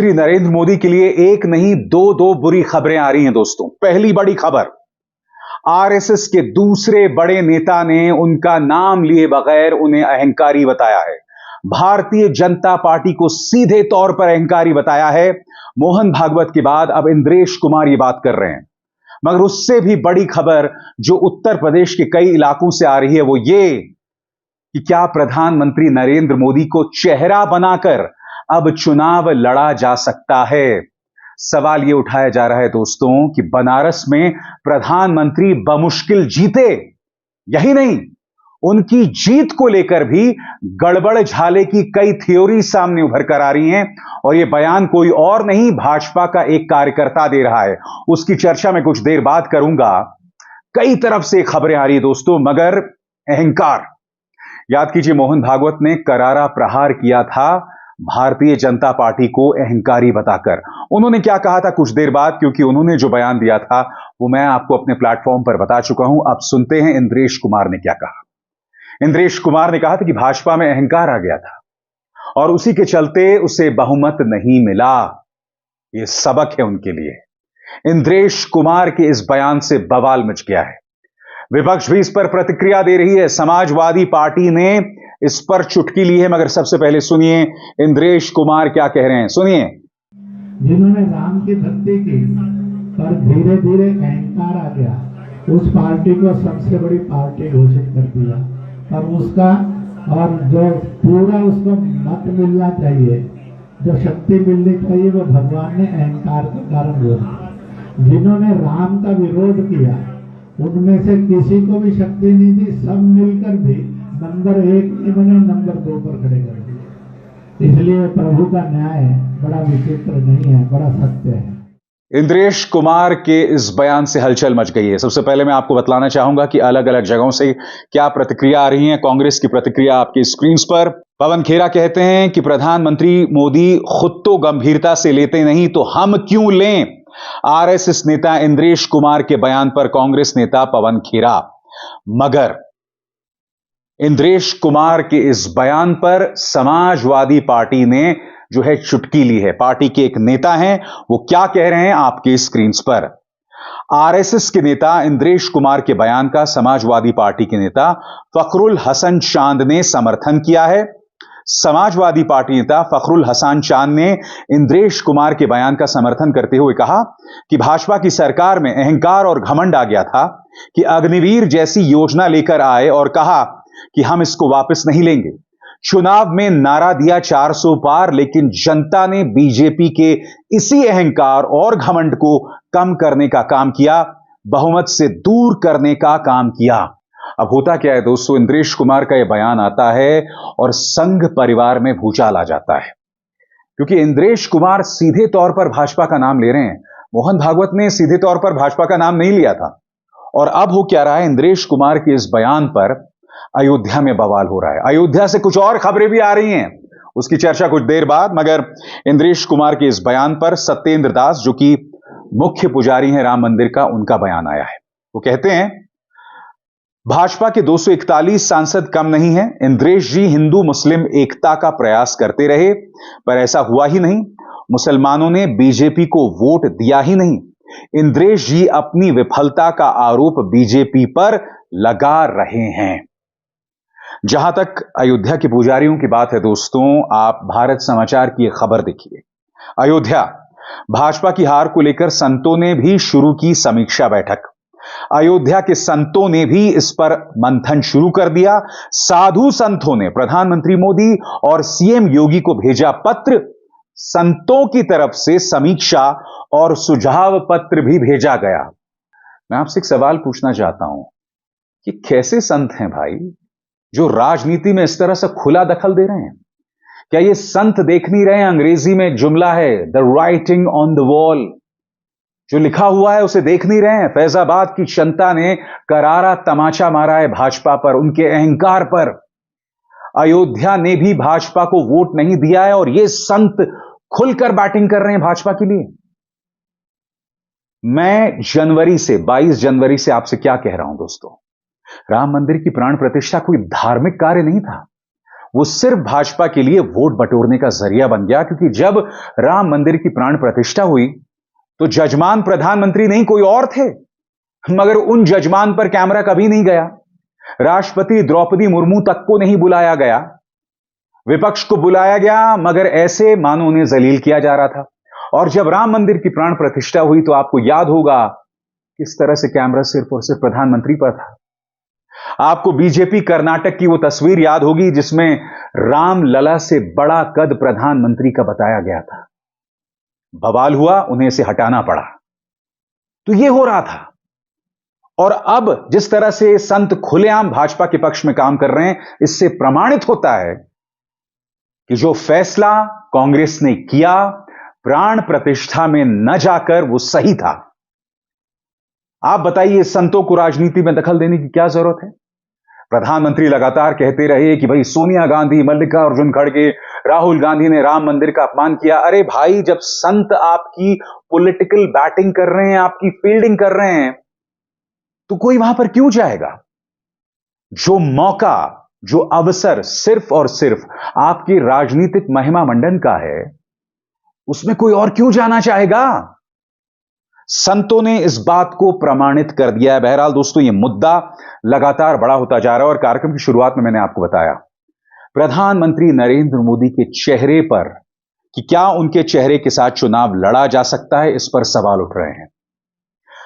प्रधानमंत्री नरेंद्र मोदी के लिए एक नहीं दो बुरी खबरें आ रही हैं दोस्तों। पहली बड़ी खबर, आरएसएस के दूसरे बड़े नेता ने उनका नाम लिए बगैर उन्हें अहंकारी बताया है। भारतीय जनता पार्टी को सीधे तौर पर अहंकारी बताया है। मोहन भागवत के बाद अब इंद्रेश कुमार ये बात कर रहे हैं। मगर उससे भी बड़ी खबर जो उत्तर प्रदेश के कई इलाकों से आ रही है वो ये कि क्या प्रधानमंत्री नरेंद्र मोदी को चेहरा बनाकर अब चुनाव लड़ा जा सकता है। सवाल यह उठाया जा रहा है दोस्तों कि बनारस में प्रधानमंत्री बमुश्किल जीते, यही नहीं उनकी जीत को लेकर भी गड़बड़ झाले की कई थ्योरी सामने उभर कर आ रही हैं और यह बयान कोई और नहीं भाजपा का एक कार्यकर्ता दे रहा है। उसकी चर्चा मैं कुछ देर बाद करूंगा। कई तरफ से खबरें आ रही है दोस्तों, मगर अहंकार, याद कीजिए मोहन भागवत ने करारा प्रहार किया था भारतीय जनता पार्टी को अहंकारी बताकर। उन्होंने क्या कहा था कुछ देर बाद, क्योंकि उन्होंने जो बयान दिया था वो मैं आपको अपने प्लेटफॉर्म पर बता चुका हूं। अब सुनते हैं इंद्रेश कुमार ने क्या कहा। इंद्रेश कुमार ने कहा था कि भाजपा में अहंकार आ गया था और उसी के चलते उसे बहुमत नहीं मिला। यह सबक है उनके लिए। इंद्रेश कुमार के इस बयान से बवाल मच गया है। विपक्ष भी इस पर प्रतिक्रिया दे रही है। समाजवादी पार्टी ने इस पर चुटकी ली है, मगर सबसे पहले सुनिए इंद्रेश कुमार क्या कह रहे हैं। सुनिए। जिन्होंने राम की भक्ति की पर धीरे धीरे अहंकार आ गया, उस पार्टी को सबसे बड़ी पार्टी घोषित कर दिया। पर उसका और जो पूरा उसको मत मिलना चाहिए, जो शक्ति मिलनी चाहिए, वो भगवान ने अहंकार के कारण हुआ। जिन्होंने राम का विरोध किया उनमें से किसी को भी शक्ति नहीं दी, सब मिलकर भी नंबर 1 इन्होंने नंबर 2 पर खड़े कर दिए। इसलिए प्रभु का न्याय बड़ा विचित्र नहीं है, बड़ा सत्य है। इंद्रेश कुमार के इस बयान से हलचल मच गई है। सबसे पहले मैं आपको बतलाना चाहूंगा कि अलग अलग जगहों से क्या प्रतिक्रिया आ रही है। कांग्रेस की प्रतिक्रिया आपकी स्क्रीन पर। पवन खेरा कहते हैं कि प्रधानमंत्री मोदी खुद तो गंभीरता से लेते नहीं तो हम क्यों लें। आरएसएस नेता इंद्रेश कुमार के बयान पर कांग्रेस नेता पवन खेरा। मगर इंद्रेश कुमार के इस बयान पर समाजवादी पार्टी ने जो है चुटकी ली है। पार्टी के एक नेता हैं, वो क्या कह रहे हैं आपके स्क्रीन पर। आरएसएस के नेता इंद्रेश कुमार के बयान का समाजवादी पार्टी के नेता फखरुल हसन चांद ने समर्थन किया है। समाजवादी पार्टी नेता फखरुल हसन चांद ने इंद्रेश कुमार के बयान का समर्थन करते हुए कहा कि भाजपा की सरकार में अहंकार और घमंड आ गया था कि अग्निवीर जैसी योजना लेकर आए और कहा कि हम इसको वापस नहीं लेंगे। चुनाव में नारा दिया 400 पार, लेकिन जनता ने बीजेपी के इसी अहंकार और घमंड को कम करने का काम किया, बहुमत से दूर करने का काम किया। अब होता क्या है दोस्तों, इंद्रेश कुमार का यह बयान आता है और संघ परिवार में भूचाल आ जाता है, क्योंकि इंद्रेश कुमार सीधे तौर पर भाजपा का नाम ले रहे हैं। मोहन भागवत ने सीधे तौर पर भाजपा का नाम नहीं लिया था। और अब हो क्या रहा है, इंद्रेश कुमार के इस बयान पर अयोध्या में बवाल हो रहा है। अयोध्या से कुछ और खबरें भी आ रही हैं, उसकी चर्चा कुछ देर बाद। मगर इंद्रेश कुमार के इस बयान पर सत्येंद्र दास, जो कि मुख्य पुजारी हैं राम मंदिर का, उनका बयान आया है। वो कहते हैं भाजपा के 241 सांसद कम नहीं है। इंद्रेश जी हिंदू मुस्लिम एकता का प्रयास करते रहे, पर ऐसा हुआ ही नहीं। मुसलमानों ने बीजेपी को वोट दिया ही नहीं। इंद्रेश जी अपनी विफलता का आरोप बीजेपी पर लगा रहे हैं। जहां तक अयोध्या के पुजारियों की बात है दोस्तों, आप भारत समाचार की एक खबर देखिए। अयोध्या भाजपा की हार को लेकर संतों ने भी शुरू की समीक्षा बैठक। अयोध्या के संतों ने भी इस पर मंथन शुरू कर दिया। साधु संतों ने प्रधानमंत्री मोदी और सीएम योगी को भेजा पत्र। संतों की तरफ से समीक्षा और सुझाव पत्र भी भेजा गया। मैं आपसे एक सवाल पूछना चाहता हूं कि कैसे संत हैं भाई जो राजनीति में इस तरह से खुला दखल दे रहे हैं। क्या ये संत देख नहीं रहे हैं, अंग्रेजी में जुमला है the writing on the wall, जो लिखा हुआ है उसे देख नहीं रहे हैं। फैजाबाद की जनता ने करारा तमाचा मारा है भाजपा पर, उनके अहंकार पर। अयोध्या ने भी भाजपा को वोट नहीं दिया है और ये संत खुलकर बैटिंग कर रहे हैं भाजपा के लिए। मैं 22 जनवरी से आपसे क्या कह रहा हूं दोस्तों, राम मंदिर की प्राण प्रतिष्ठा कोई धार्मिक कार्य नहीं था, वो सिर्फ भाजपा के लिए वोट बटोरने का जरिया बन गया, क्योंकि जब राम मंदिर की प्राण प्रतिष्ठा हुई तो जजमान प्रधानमंत्री नहीं कोई और थे, मगर उन जजमान पर कैमरा कभी नहीं गया। राष्ट्रपति द्रौपदी मुर्मू तक को नहीं बुलाया गया, विपक्ष को बुलाया गया, मगर ऐसे मानो उन्हें जलील किया जा रहा था। और जब राम मंदिर की प्राण प्रतिष्ठा हुई तो आपको याद होगा किस तरह से कैमरा सिर्फ और सिर्फ प्रधानमंत्री पर था। आपको बीजेपी कर्नाटक की वो तस्वीर याद होगी जिसमें राम लला से बड़ा कद प्रधानमंत्री का बताया गया था। बवाल हुआ, उन्हें इसे हटाना पड़ा। तो यह हो रहा था। और अब जिस तरह से संत खुलेआम भाजपा के पक्ष में काम कर रहे हैं, इससे प्रमाणित होता है कि जो फैसला कांग्रेस ने किया प्राण प्रतिष्ठा में न जाकर, वो सही था। आप बताइए, संतों को राजनीति में दखल देने की क्या जरूरत है? प्रधानमंत्री लगातार कहते रहे कि भाई सोनिया गांधी, मल्लिकार्जुन खड़गे, राहुल गांधी ने राम मंदिर का अपमान किया। अरे भाई, जब संत आपकी पॉलिटिकल बैटिंग कर रहे हैं, आपकी फील्डिंग कर रहे हैं, तो कोई वहां पर क्यों जाएगा? जो मौका, जो अवसर सिर्फ और सिर्फ आपकी राजनीतिक महिमा मंडन का है, उसमें कोई और क्यों जाना चाहेगा? संतों ने इस बात को प्रमाणित कर दिया है। बहरहाल दोस्तों, यह मुद्दा लगातार बड़ा होता जा रहा है और कार्यक्रम की शुरुआत में मैंने आपको बताया, प्रधानमंत्री नरेंद्र मोदी के चेहरे पर कि क्या उनके चेहरे के साथ चुनाव लड़ा जा सकता है, इस पर सवाल उठ रहे हैं।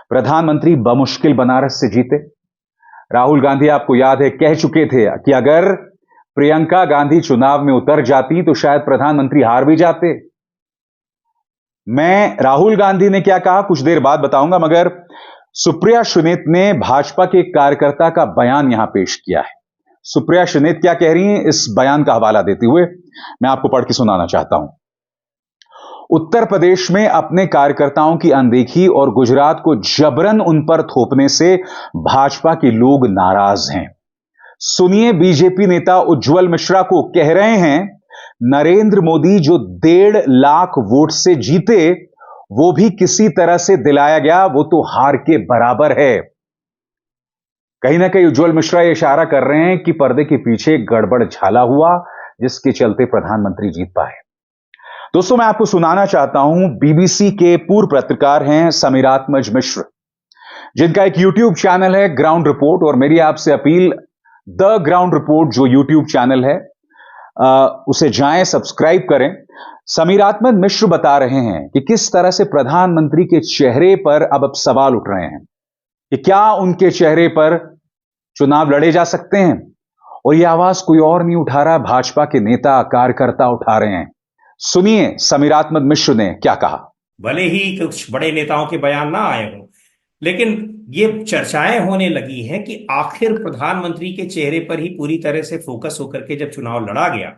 प्रधानमंत्री बमुश्किल बनारस से जीते। राहुल गांधी, आपको याद है, कह चुके थे कि अगर प्रियंका गांधी चुनाव में उतर जाती तो शायद प्रधानमंत्री हार भी जाते। मैं राहुल गांधी ने क्या कहा कुछ देर बाद बताऊंगा, मगर सुप्रिया सुनीत ने भाजपा के कार्यकर्ता का बयान यहां पेश किया है। सुप्रिया सुनीत क्या कह रही हैं, इस बयान का हवाला देते हुए मैं आपको पढ़ के सुनाना चाहता हूं। उत्तर प्रदेश में अपने कार्यकर्ताओं की अनदेखी और गुजरात को जबरन उन पर थोपने से भाजपा के लोग नाराज हैं। सुनिए, बीजेपी नेता उज्जवल मिश्रा को कह रहे हैं, नरेंद्र मोदी जो 1.5 लाख वोट से जीते, वो भी किसी तरह से दिलाया गया, वो तो हार के बराबर है। कहीं ना कहीं उज्जवल मिश्रा ये इशारा कर रहे हैं कि पर्दे के पीछे गड़बड़ झाला हुआ, जिसके चलते प्रधानमंत्री जीत पाए। दोस्तों, मैं आपको सुनाना चाहता हूं, बीबीसी के पूर्व पत्रकार हैं समीरात्मज मिश्र, जिनका एक यूट्यूब चैनल है ग्राउंड रिपोर्ट, और मेरी आपसे अपील, द ग्राउंड रिपोर्ट जो यूट्यूब चैनल है, उसे जाएं, सब्सक्राइब करें। समीरात्मज मिश्र बता रहे हैं कि किस तरह से प्रधानमंत्री के चेहरे पर अब सवाल उठ रहे हैं कि क्या उनके चेहरे पर चुनाव लड़े जा सकते हैं। और यह आवाज कोई और नहीं उठा रहा, भाजपा के नेता कार्यकर्ता उठा रहे हैं। सुनिए समीरात्मज मिश्र ने क्या कहा। भले ही कुछ बड़े नेताओं के बयान ना आए हों, लेकिन ये चर्चाएं होने लगी हैं कि आखिर प्रधानमंत्री के चेहरे पर ही पूरी तरह से फोकस होकर के जब चुनाव लड़ा गया,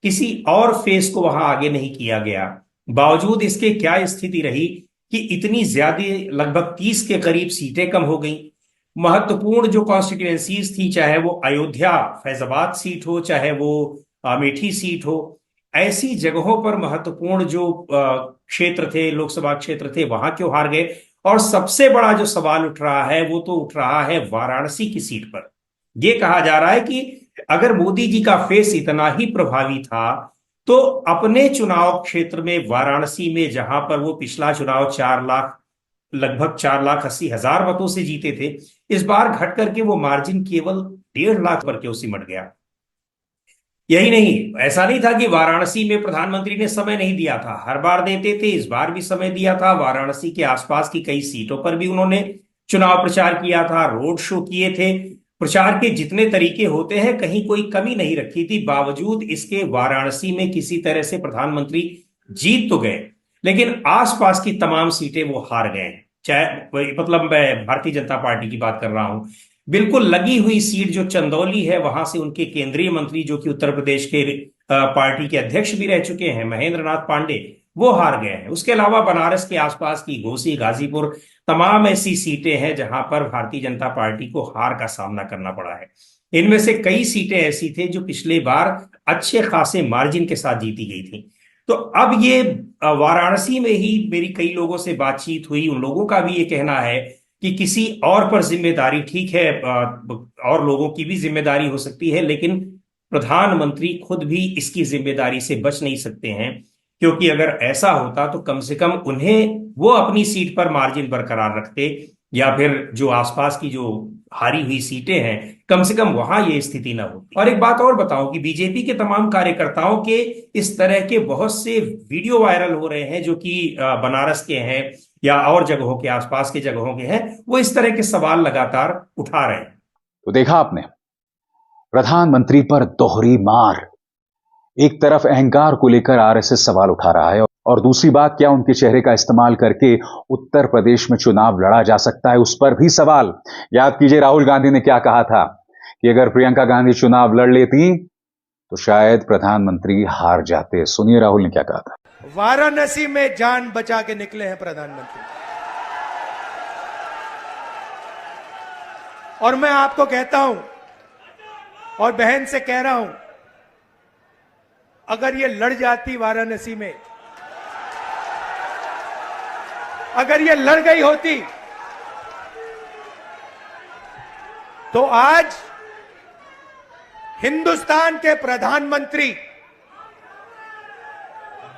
किसी और फेस को वहां आगे नहीं किया गया। बावजूद इसके क्या स्थिति रही कि इतनी ज्यादा, लगभग 30 के करीब सीटें कम हो गई। महत्वपूर्ण जो कॉन्स्टिट्यूएंसीज थी, चाहे वो अयोध्या फैजाबाद सीट हो, चाहे वो अमेठी सीट हो, ऐसी जगहों पर महत्वपूर्ण जो क्षेत्र थे, लोकसभा क्षेत्र थे, वहां क्यों हार गए। और सबसे बड़ा जो सवाल उठ रहा है वो तो उठ रहा है वाराणसी की सीट पर। यह कहा जा रहा है कि अगर मोदी जी का फेस इतना ही प्रभावी था तो अपने चुनाव क्षेत्र में वाराणसी में, जहां पर वो पिछला चुनाव 4 लाख, लगभग 4,80,000 मतों से जीते थे, इस बार घट करके वो मार्जिन केवल 1.5 लाख पर क्यों सिमट गया। यही नहीं, ऐसा नहीं था कि वाराणसी में प्रधानमंत्री ने समय नहीं दिया था, हर बार देते थे, इस बार भी समय दिया था। वाराणसी के आसपास की कई सीटों पर भी उन्होंने चुनाव प्रचार किया था, रोड शो किए थे। प्रचार के जितने तरीके होते हैं, कहीं कोई कमी नहीं रखी थी। बावजूद इसके वाराणसी में किसी तरह से प्रधानमंत्री जीत तो गए, लेकिन आसपास की तमाम सीटें वो हार गए हैं। चाहे, मतलब मैं भारतीय जनता पार्टी की बात कर रहा हूं, बिल्कुल लगी हुई सीट जो चंदौली है, वहां से उनके केंद्रीय मंत्री, जो कि उत्तर प्रदेश के पार्टी के अध्यक्ष भी रह चुके हैं, महेंद्र नाथ पांडे, वो हार गए हैं। उसके अलावा बनारस के आसपास की घोसी, गाजीपुर, तमाम ऐसी सीटें हैं जहां पर भारतीय जनता पार्टी को हार का सामना करना पड़ा है। इनमें से कई सीटें ऐसी थे जो पिछले बार अच्छे खासे मार्जिन के साथ जीती गई थी। तो अब ये वाराणसी में ही मेरी कई लोगों से बातचीत हुई, उन लोगों का भी ये कहना है कि किसी और पर जिम्मेदारी, ठीक है, और लोगों की भी जिम्मेदारी हो सकती है, लेकिन प्रधानमंत्री खुद भी इसकी जिम्मेदारी से बच नहीं सकते हैं, क्योंकि अगर ऐसा होता तो कम से कम उन्हें वो अपनी सीट पर मार्जिन बरकरार रखते, या फिर जो आसपास की जो हारी हुई सीटें हैं कम से कम वहां ये स्थिति ना हो। और एक बात और बताऊं कि बीजेपी के तमाम कार्यकर्ताओं के इस तरह के बहुत से वीडियो वायरल हो रहे हैं जो कि बनारस के हैं या और जगहों के आसपास के जगहों के हैं, वो इस तरह के सवाल लगातार उठा रहे हैं। तो देखा आपने, प्रधानमंत्री पर दोहरी मार। एक तरफ अहंकार को लेकर आरएसएस सवाल उठा रहा है, और दूसरी बात, क्या उनके चेहरे का इस्तेमाल करके उत्तर प्रदेश में चुनाव लड़ा जा सकता है, उस पर भी सवाल। याद कीजिए राहुल गांधी ने क्या कहा था कि अगर प्रियंका गांधी चुनाव लड़ लेती तो शायद प्रधानमंत्री हार जाते। सुनिए राहुल ने क्या कहा था। वाराणसी में जान बचा के निकले हैं प्रधानमंत्री, और मैं आपको कहता हूं और बहन से कह रहा हूं, अगर ये लड़ जाती वाराणसी में, अगर ये लड़ गई होती तो आज हिंदुस्तान के प्रधानमंत्री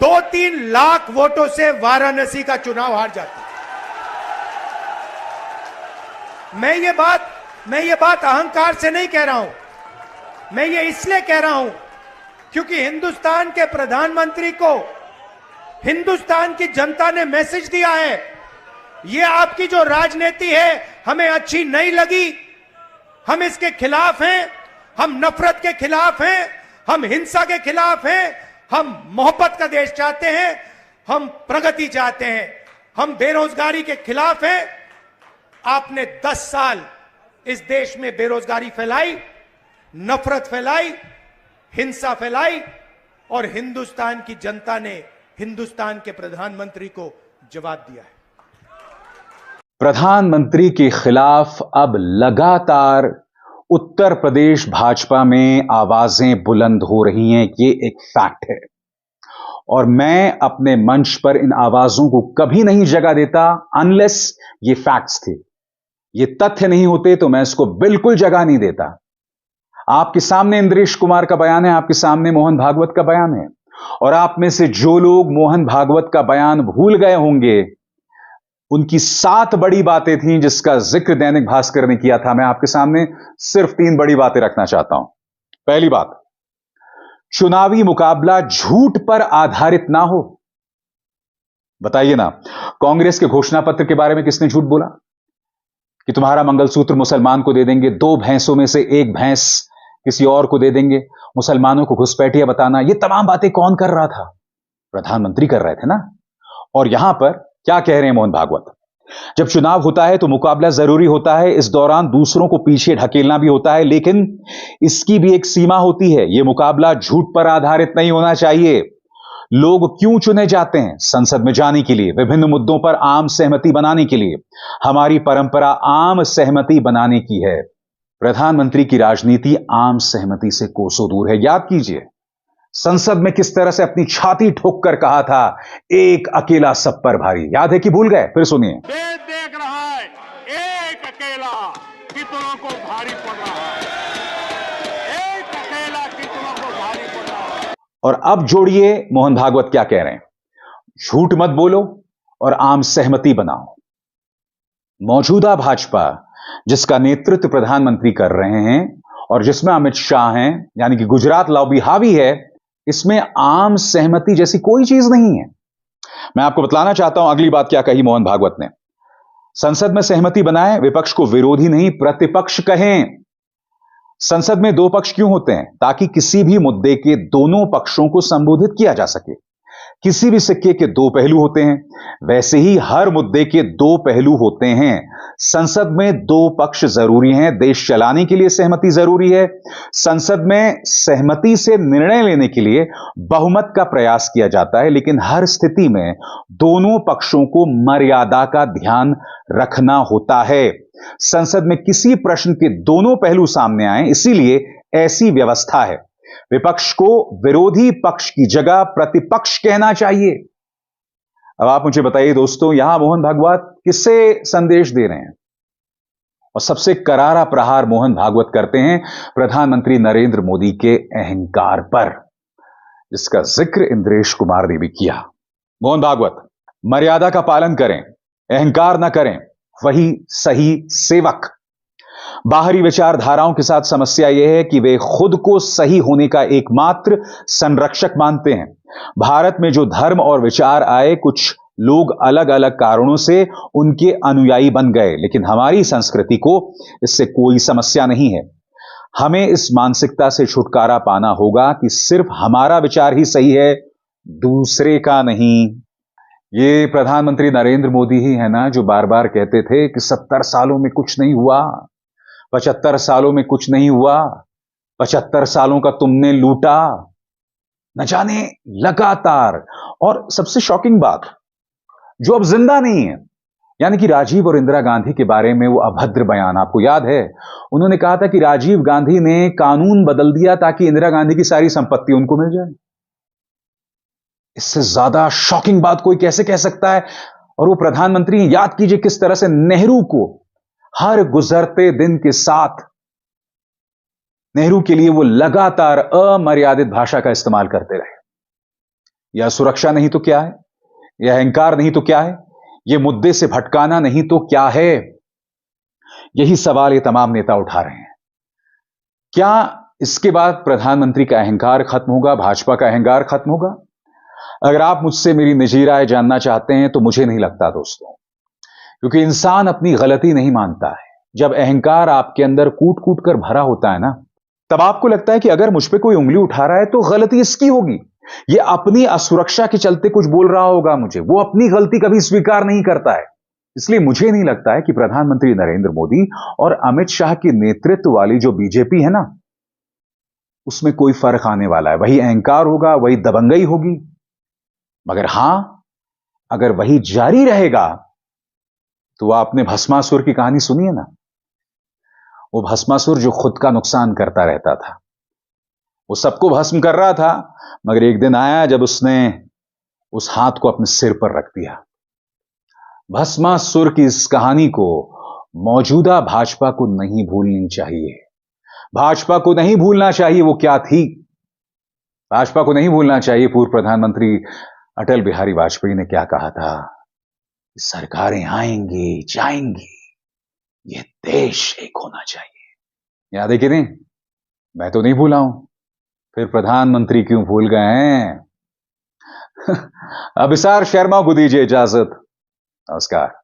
2-3 लाख वोटों से वाराणसी का चुनाव हार जाते। मैं ये बात अहंकार से नहीं कह रहा हूं, मैं ये इसलिए कह रहा हूं क्योंकि हिंदुस्तान के प्रधानमंत्री को हिंदुस्तान की जनता ने मैसेज दिया है, ये आपकी जो राजनीति है हमें अच्छी नहीं लगी, हम इसके खिलाफ हैं, हम नफरत के खिलाफ हैं, हम हिंसा के खिलाफ हैं, हम मोहब्बत का देश चाहते हैं, हम प्रगति चाहते हैं, हम बेरोजगारी के खिलाफ हैं। आपने 10 साल इस देश में बेरोजगारी फैलाई, नफरत फैलाई, हिंसा फैलाई, और हिंदुस्तान की जनता ने हिंदुस्तान के प्रधानमंत्री को जवाब दिया है। प्रधानमंत्री के खिलाफ अब लगातार उत्तर प्रदेश भाजपा में आवाजें बुलंद हो रही हैं, ये एक फैक्ट है। और मैं अपने मंच पर इन आवाजों को कभी नहीं जगह देता अनलेस ये फैक्ट्स थे, ये तथ्य नहीं होते तो मैं इसको बिल्कुल जगह नहीं देता। आपके सामने इंद्रेश कुमार का बयान है, आपके सामने मोहन भागवत का बयान है, और आप में से जो लोग मोहन भागवत का बयान भूल गए होंगे, उनकी 7 बड़ी बातें थीं जिसका जिक्र दैनिक भास्कर ने किया था। मैं आपके सामने सिर्फ 3 बड़ी बातें रखना चाहता हूं। पहली बात, चुनावी मुकाबला झूठ पर आधारित ना हो। बताइए ना, कांग्रेस के घोषणा पत्र के बारे में किसने झूठ बोला कि तुम्हारा मंगलसूत्र मुसलमान को दे देंगे, 2 भैंसों में से 1 भैंस किसी और को दे देंगे, मुसलमानों को घुसपैठिया बताना, ये तमाम बातें कौन कर रहा था? प्रधानमंत्री कर रहे थे ना। और यहां पर क्या कह रहे हैं मोहन भागवत, जब चुनाव होता है तो मुकाबला जरूरी होता है, इस दौरान दूसरों को पीछे ढकेलना भी होता है, लेकिन इसकी भी एक सीमा होती है। यह मुकाबला झूठ पर आधारित नहीं होना चाहिए। लोग क्यों चुने जाते हैं? संसद में जाने के लिए, विभिन्न मुद्दों पर आम सहमति बनाने के लिए। हमारी परंपरा आम सहमति बनाने की है। प्रधानमंत्री की राजनीति आम सहमति से कोसों दूर है। याद कीजिए संसद में किस तरह से अपनी छाती ठोक कर कहा था, एक अकेला सब पर भारी। याद है कि भूल गए? फिर सुनिए। देश देख रहा है एक अकेला कितनों को भारी पड़ रहा है, एक अकेला कितनों को भारी पड़ रहा है। और अब जोड़िए मोहन भागवत क्या कह रहे हैं, झूठ मत बोलो और आम सहमति बनाओ। मौजूदा भाजपा जिसका नेतृत्व प्रधानमंत्री कर रहे हैं और जिसमें अमित शाह हैं, यानी कि गुजरात लॉबी हावी है, इसमें आम सहमति जैसी कोई चीज नहीं है। मैं आपको बतलाना चाहता हूं अगली बात क्या कही मोहन भागवत ने। संसद में सहमति बनाएं, विपक्ष को विरोधी नहीं प्रतिपक्ष कहें। संसद में 2 पक्ष क्यों होते हैं? ताकि किसी भी मुद्दे के दोनों पक्षों को संबोधित किया जा सके। किसी भी सिक्के के 2 पहलू होते हैं, वैसे ही हर मुद्दे के 2 पहलू होते हैं। संसद में 2 पक्ष जरूरी हैं, देश चलाने के लिए सहमति जरूरी है। संसद में सहमति से निर्णय लेने के लिए बहुमत का प्रयास किया जाता है, लेकिन हर स्थिति में दोनों पक्षों को मर्यादा का ध्यान रखना होता है। संसद में किसी प्रश्न के दोनों पहलू सामने आए, इसीलिए ऐसी व्यवस्था है। विपक्ष को विरोधी पक्ष की जगह प्रतिपक्ष कहना चाहिए। अब आप मुझे बताइए दोस्तों, यहां मोहन भागवत किससे संदेश दे रहे हैं? और सबसे करारा प्रहार मोहन भागवत करते हैं प्रधानमंत्री नरेंद्र मोदी के अहंकार पर, जिसका जिक्र इंद्रेश कुमार ने भी किया। मोहन भागवत, मर्यादा का पालन करें, अहंकार न करें, वही सही सेवक। बाहरी विचारधाराओं के साथ समस्या यह है कि वे खुद को सही होने का एकमात्र संरक्षक मानते हैं। भारत में जो धर्म और विचार आए, कुछ लोग अलग अलग कारणों से उनके अनुयायी बन गए, लेकिन हमारी संस्कृति को इससे कोई समस्या नहीं है। हमें इस मानसिकता से छुटकारा पाना होगा कि सिर्फ हमारा विचार ही सही है, दूसरे का नहीं। ये प्रधानमंत्री नरेंद्र मोदी ही है ना जो बार बार कहते थे कि 70 सालों में कुछ नहीं हुआ, 75 सालों में कुछ नहीं हुआ, 75 सालों का तुमने लूटा, न जाने लगातार। और सबसे शॉकिंग बात, जो अब जिंदा नहीं है, यानी कि राजीव और इंदिरा गांधी के बारे में वो अभद्र बयान, आपको याद है? उन्होंने कहा था कि राजीव गांधी ने कानून बदल दिया ताकि इंदिरा गांधी की सारी संपत्ति उनको मिल जाए। इससे ज्यादा शॉकिंग बात कोई कैसे कह सकता है? और वो प्रधानमंत्री, याद कीजिए किस तरह से नेहरू को हर गुजरते दिन के साथ, नेहरू के लिए वो लगातार अमर्यादित भाषा का इस्तेमाल करते रहे। यह सुरक्षा नहीं तो क्या है? यह अहंकार नहीं तो क्या है? यह मुद्दे से भटकाना नहीं तो क्या है? यही सवाल ये तमाम नेता उठा रहे हैं। क्या इसके बाद प्रधानमंत्री का अहंकार खत्म होगा, भाजपा का अहंकार खत्म होगा? अगर आप मुझसे मेरी निजी राय जानना चाहते हैं तो मुझे नहीं लगता दोस्तों, क्योंकि इंसान अपनी गलती नहीं मानता है। जब अहंकार आपके अंदर कूट कूट कर भरा होता है ना, तब आपको लगता है कि अगर मुझ पे कोई उंगली उठा रहा है तो गलती इसकी होगी, ये अपनी असुरक्षा के चलते कुछ बोल रहा होगा मुझे। वो अपनी गलती कभी स्वीकार नहीं करता है। इसलिए मुझे नहीं लगता है कि प्रधानमंत्री नरेंद्र मोदी और अमित शाह के नेतृत्व वाली जो बीजेपी है ना, उसमें कोई फर्क आने वाला है। वही अहंकार होगा, वही दबंगई होगी। मगर हां, अगर वही जारी रहेगा तो आपने भस्मासुर की कहानी सुनी है ना? वो भस्मासुर जो खुद का नुकसान करता रहता था, वो सबको भस्म कर रहा था, मगर एक दिन आया जब उसने उस हाथ को अपने सिर पर रख दिया। भस्मासुर की इस कहानी को मौजूदा भाजपा को नहीं भूलनी चाहिए। भाजपा को नहीं भूलना चाहिए वो क्या थी। भाजपा को नहीं भूलना चाहिए पूर्व प्रधानमंत्री अटल बिहारी वाजपेयी ने क्या कहा था। सरकारें आएंगी जाएंगी, ये देश एक होना चाहिए। याद है कि नहीं? मैं तो नहीं भूला हूं, फिर प्रधानमंत्री क्यों भूल गए हैं? अभिसार शर्मा को दीजिए इजाजत। नमस्कार।